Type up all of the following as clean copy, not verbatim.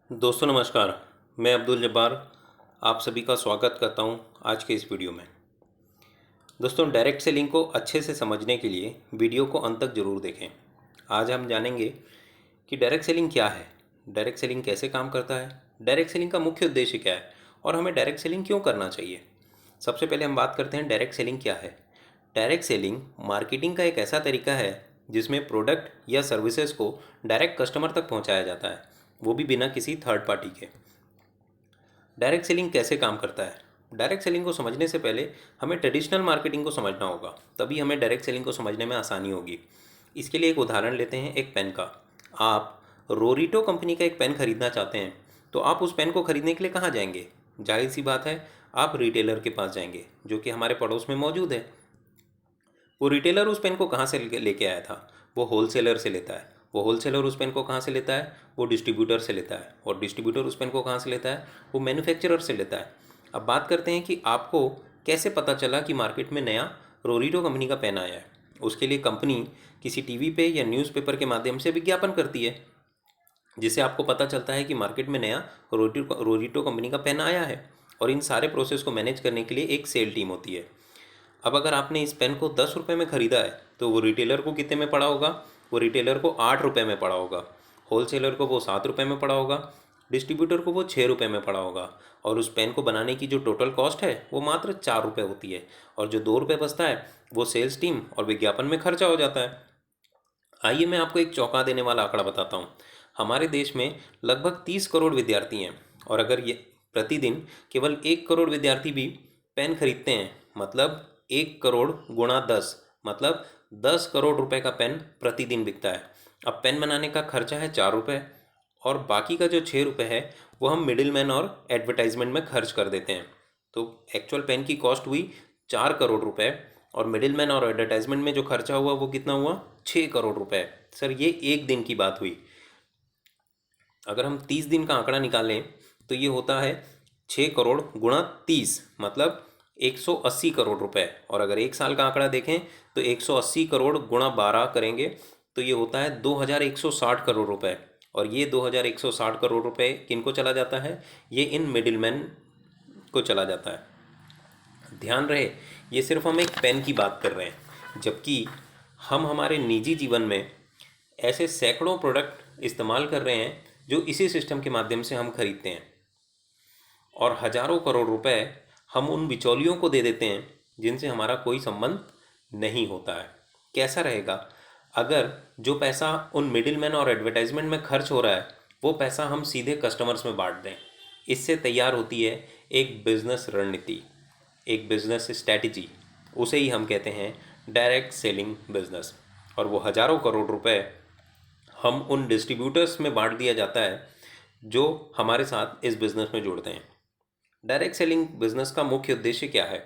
दोस्तों नमस्कार। मैं अब्दुल जब्बार आप सभी का स्वागत करता हूं आज के इस वीडियो में। दोस्तों, डायरेक्ट सेलिंग को अच्छे से समझने के लिए वीडियो को अंत तक ज़रूर देखें। आज हम जानेंगे कि डायरेक्ट सेलिंग क्या है, डायरेक्ट सेलिंग कैसे काम करता है, डायरेक्ट सेलिंग का मुख्य उद्देश्य क्या है और हमें डायरेक्ट सेलिंग क्यों करना चाहिए। सबसे पहले हम बात करते हैं डायरेक्ट सेलिंग क्या है। डायरेक्ट सेलिंग मार्केटिंग का एक ऐसा तरीका है जिसमें प्रोडक्ट या सर्विसेज को डायरेक्ट कस्टमर तक पहुंचाया जाता है, वो भी बिना किसी थर्ड पार्टी के। डायरेक्ट सेलिंग कैसे काम करता है? डायरेक्ट सेलिंग को समझने से पहले हमें ट्रेडिशनल मार्केटिंग को समझना होगा, तभी हमें डायरेक्ट सेलिंग को समझने में आसानी होगी। इसके लिए एक उदाहरण लेते हैं, एक पेन का। आप रोरिटो कंपनी का एक पेन खरीदना चाहते हैं, तो आप उस पेन को खरीदने के लिए कहाँ जाएंगे? जाहिर सी बात है, आप रिटेलर के पास जाएंगे जो कि हमारे पड़ोस में मौजूद है। वो रिटेलर उस पेन को कहाँ से लेके आया था? वो होलसेलर से लेता है। वो होलसेलर उस पेन को कहाँ से लेता है? वो डिस्ट्रीब्यूटर से लेता है। और डिस्ट्रीब्यूटर उस पेन को कहाँ से लेता है? वो मैन्युफैक्चरर से लेता है। अब बात करते हैं कि आपको कैसे पता चला कि मार्केट में नया रोरिटो कंपनी का पेन आया है। उसके लिए कंपनी किसी टीवी पे या न्यूज़पेपर के माध्यम से विज्ञापन करती है, जिससे आपको पता चलता है कि मार्केट में नया रोरिटो कंपनी का पेन आया है। और इन सारे प्रोसेस को मैनेज करने के लिए एक सेल टीम होती है। अब अगर आपने इस पेन को 10 रुपये में ख़रीदा है, तो वो रिटेलर को कितने में पड़ा होगा? वो रिटेलर को 8 रुपये में पड़ा होगा। होलसेलर को वो 7 रुपये में पड़ा होगा। डिस्ट्रीब्यूटर को वो 6 रुपये में पड़ा होगा। और उस पेन को बनाने की जो टोटल कॉस्ट है वो मात्र 4 रुपये होती है। और जो 2 रुपये बचता है वो सेल्स टीम और विज्ञापन में खर्चा हो जाता है। आइए मैं आपको एक चौंका देने वाला आंकड़ा बताता हूँ। हमारे देश में लगभग 30 करोड़ विद्यार्थी हैं, और अगर ये प्रतिदिन केवल 1 करोड़ विद्यार्थी भी पेन खरीदते हैं, मतलब 1 करोड़ गुणा 10, मतलब 10 करोड़ रुपए का पेन प्रतिदिन बिकता है। अब पेन बनाने का खर्चा है 4 रुपये, और बाकी का जो 6 रुपये है वो हम मिडिल मैन और एडवर्टाइजमेंट में खर्च कर देते हैं। तो एक्चुअल पेन की कॉस्ट हुई 4 करोड़ रुपए, और मिडिल मैन और एडवर्टाइजमेंट में जो खर्चा हुआ वो कितना हुआ? 6 करोड़ रुपए। सर, ये एक दिन की बात हुई। अगर हम 30 दिन का आंकड़ा निकालें तो ये होता है 6 करोड़ गुणा 30, मतलब 180 करोड़ रुपए। और अगर एक साल का आंकड़ा देखें तो 180 करोड़ गुणा 12 करेंगे तो ये होता है 2160 करोड़ रुपए। और ये 2160 करोड़ रुपए किन को चला जाता है? ये इन मिडिलमैन को चला जाता है। ध्यान रहे, ये सिर्फ हम एक पेन की बात कर रहे हैं, जबकि हम हमारे निजी जीवन में ऐसे सैकड़ों प्रोडक्ट इस्तेमाल कर रहे हैं जो इसी सिस्टम के माध्यम से हम खरीदते हैं। और हजारों करोड़ रुपए हम उन बिचौलियों को दे देते हैं जिनसे हमारा कोई संबंध नहीं होता है। कैसा रहेगा अगर जो पैसा उन मिडिलमैन और एडवर्टाइजमेंट में खर्च हो रहा है वो पैसा हम सीधे कस्टमर्स में बांट दें? इससे तैयार होती है एक बिजनेस रणनीति, एक बिजनेस स्ट्रैटेजी। उसे ही हम कहते हैं डायरेक्ट सेलिंग बिजनेस। और वो हजारों करोड़ रुपए हम उन डिस्ट्रीब्यूटर्स में बांट दिया जाता है जो हमारे साथ इस बिज़नेस में जुड़ते हैं। डायरेक्ट सेलिंग बिजनेस का मुख्य उद्देश्य क्या है?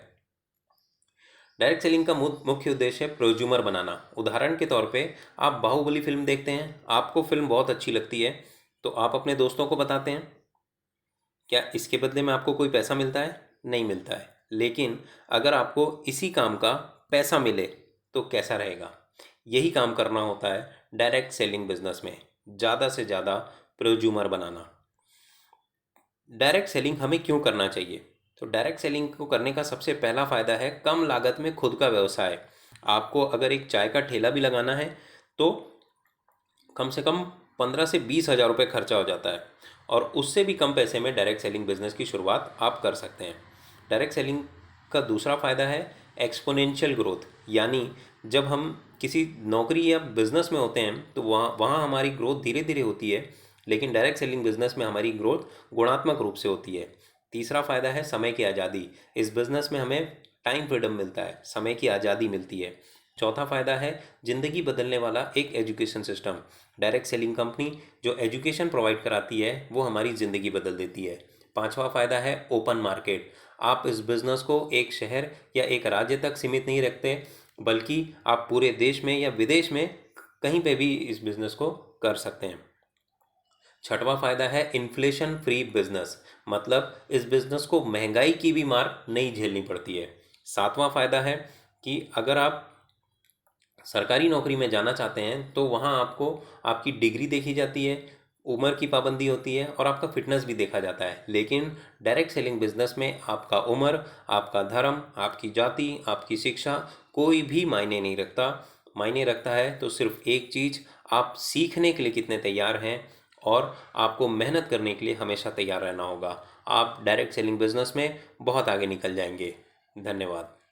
डायरेक्ट सेलिंग का मुख्य उद्देश्य है प्रोज्यूमर बनाना। उदाहरण के तौर पे आप बाहुबली फिल्म देखते हैं, आपको फिल्म बहुत अच्छी लगती है, तो आप अपने दोस्तों को बताते हैं। क्या इसके बदले में आपको कोई पैसा मिलता है? नहीं मिलता है। लेकिन अगर आपको इसी काम का पैसा मिले तो कैसा रहेगा? यही काम करना होता है डायरेक्ट सेलिंग बिजनेस में, ज़्यादा से ज़्यादा प्रोज्यूमर बनाना। डायरेक्ट सेलिंग हमें क्यों करना चाहिए? तो डायरेक्ट सेलिंग को करने का सबसे पहला फ़ायदा है कम लागत में खुद का व्यवसाय। आपको अगर एक चाय का ठेला भी लगाना है तो कम से कम 15 से 20 हज़ार रुपये खर्चा हो जाता है, और उससे भी कम पैसे में डायरेक्ट सेलिंग बिजनेस की शुरुआत आप कर सकते हैं। डायरेक्ट सेलिंग का दूसरा फ़ायदा है एक्सपोनेंशियल ग्रोथ। यानी जब हम किसी नौकरी या बिजनेस में होते हैं तो वहाँ वहाँ हमारी ग्रोथ धीरे धीरे होती है, लेकिन डायरेक्ट सेलिंग बिजनेस में हमारी ग्रोथ गुणात्मक रूप से होती है। तीसरा फ़ायदा है समय की आज़ादी। इस बिज़नेस में हमें टाइम फ्रीडम मिलता है, समय की आज़ादी मिलती है। चौथा फ़ायदा है ज़िंदगी बदलने वाला एक education system. Direct selling company जो एजुकेशन प्रोवाइड कराती है वो हमारी ज़िंदगी बदल देती है। पांचवा फ़ायदा है ओपन मार्केट। आप इस बिज़नेस को एक शहर या एक राज्य तक सीमित नहीं रखते, बल्कि आप पूरे देश में या विदेश में कहीं पे भी इस बिज़नेस को कर सकते हैं। छठवां फ़ायदा है इन्फ्लेशन फ्री बिजनेस, मतलब इस बिज़नेस को महंगाई की भी मार नहीं झेलनी पड़ती है। सातवां फ़ायदा है कि अगर आप सरकारी नौकरी में जाना चाहते हैं तो वहाँ आपको आपकी डिग्री देखी जाती है, उम्र की पाबंदी होती है और आपका फिटनेस भी देखा जाता है। लेकिन डायरेक्ट सेलिंग बिजनेस में आपका उम्र, आपका धर्म, आपकी जाति, आपकी शिक्षा कोई भी मायने नहीं रखता। मायने रखता है तो सिर्फ एक चीज़, आप सीखने के लिए कितने तैयार हैं और आपको मेहनत करने के लिए हमेशा तैयार रहना होगा। आप डायरेक्ट सेलिंग बिजनेस में बहुत आगे निकल जाएंगे। धन्यवाद।